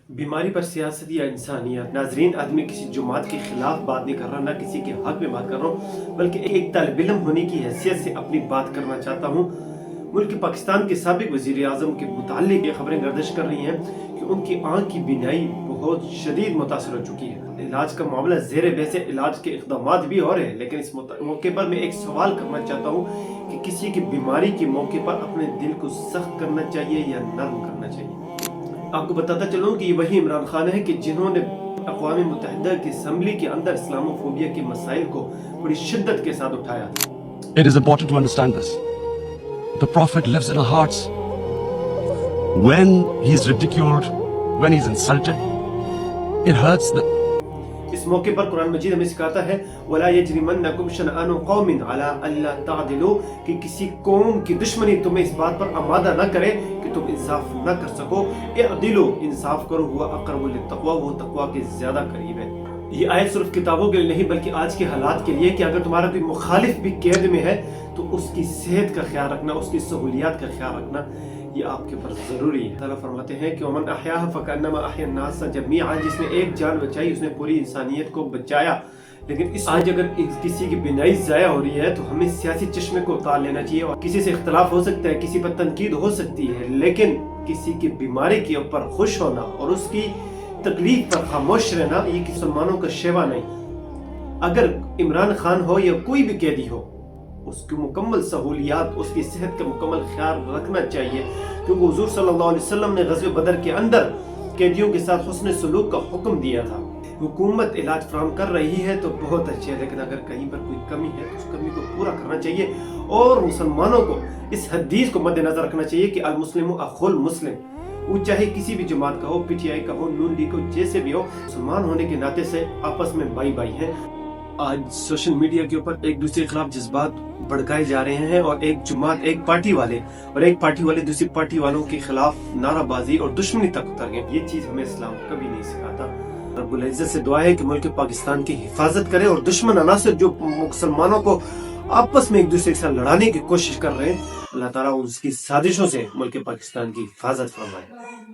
बीमारी पर सियासत या इंसानियत। नाजरीन, आज मैं किसी जमात के खिलाफ बात नहीं कर रहा, ना किसी के हक में बात कर रहा हूँ, बल्कि एक तालिब इल्म होने की हैसियत से अपनी बात करना चाहता हूँ। मुल्क पाकिस्तान के साबिक वज़ीर आज़म के मुताल्लिक ये खबरें गर्दिश कर रही हैं कि उनकी आँख की बीनाई बहुत शदीद मुतासर हो चुकी है। इलाज का मामला ज़ेर बहस है, इलाज के इक़दामात भी हो रहे हैं, लेकिन इस मौके पर मैं एक सवाल करना चाहता हूँ कि किसी की बीमारी के मौके पर अपने दिल को सख्त करना चाहिए या नरम करना चाहिए। आपको बताता चलूँ कि ये वही इमरान खान है कि जिन्होंने अक़वाम मुत्तहिदा की असम्बली के अंदर इस्लामोफोबिया के मसाइल को बड़ी शिद्दत के साथ उठाया। It is important to understand this. The Prophet lives in our hearts. When he is ridiculed, when he is insulted, it hurts the इस मौके पर कुरान मजीद हमें सिखाता है वला यजरिमन्नकुम शनआनु कौमिन अला अल्ला तादिलू, कि किसी कौम की दुश्मनी तुम्हें इस बात पर आमादा न करे कि तुम इंसाफ न कर सको। इअदिलू, इंसाफ करो, हुआ अक़रबु लित्तक़वा, वो तक़वा के ज्यादा करीब है। ये आयत सिर्फ किताबों के लिए नहीं बल्कि आज के हालात के लिए कि अगर तुम्हारा कोई मुखालिफ भी कैद में है तो उसकी सेहत का ख्याल रखना, उसकी सहूलियात का ख्याल रखना, ये आपके ऊपर जरूरी है। अल्लाह फरमाते हैं कि वमन अहयाहा फकअन्नमा अहया अन्नास जमीआ, जिसने एक जान बचाई उसने पूरी इंसानियत को बचाया। लेकिन इस आज अगर किसी की बीनाई ज़ाया हो रही है तो हमें सियासी चश्मे को उतार लेना चाहिए। और किसी से इख्तलाफ हो सकता है, किसी पर तनकीद हो सकती है, लेकिन किसी की बीमारी के ऊपर खुश होना और उसकी तकलीफ पर खामोश रहना ये मुसलमानों का शेवा नहीं। अगर इमरान खान हो या कोई भी कैदी हो, उसकी मुकम्मल सहूलियात, उसकी सेहत का मुकम्मल ख्याल रखना चाहिए, क्योंकि हुजूर सल्लल्लाहु अलैहि वसल्लम ने ग़ज़वे बदर के अंदर कैदियों के साथ हुस्न सलूक का हुक्म दिया था। हुकूमत इलाज फराहम कर रही है तो बहुत अच्छी है, लेकिन अगर कहीं पर कोई कमी है तो उस कमी को पूरा करना चाहिए। और मुसलमानों को इस हदीस को मद्देनजर रखना चाहिए कि अल मुस्लिमु अखुल मुस्लिम, वो चाहे किसी भी जमात का हो, पीटीआई का हो, नून लीग का, जैसे भी हो, मुसलमान होने के नाते से आपस में भाई भाई हैं। आज सोशल मीडिया के ऊपर एक दूसरे के खिलाफ जज्बात भड़काए जा रहे हैं और एक जमात, एक पार्टी वाले दूसरी पार्टी वालों के खिलाफ नाराबाजी और दुश्मनी तक उतर गए। ये चीज हमें इस्लाम कभी नहीं सिखाता। रब्बुल इज्जत से दुआ है कि मुल्क पाकिस्तान की हिफाजत करे और दुश्मन अनासर जो मुसलमानों को आपस में एक दूसरे के साथ लड़ाने की कोशिश कर रहे हैं, अल्लाह ताला उनकी साजिशों से मुल्क पाकिस्तान की हिफाजत फरमाए।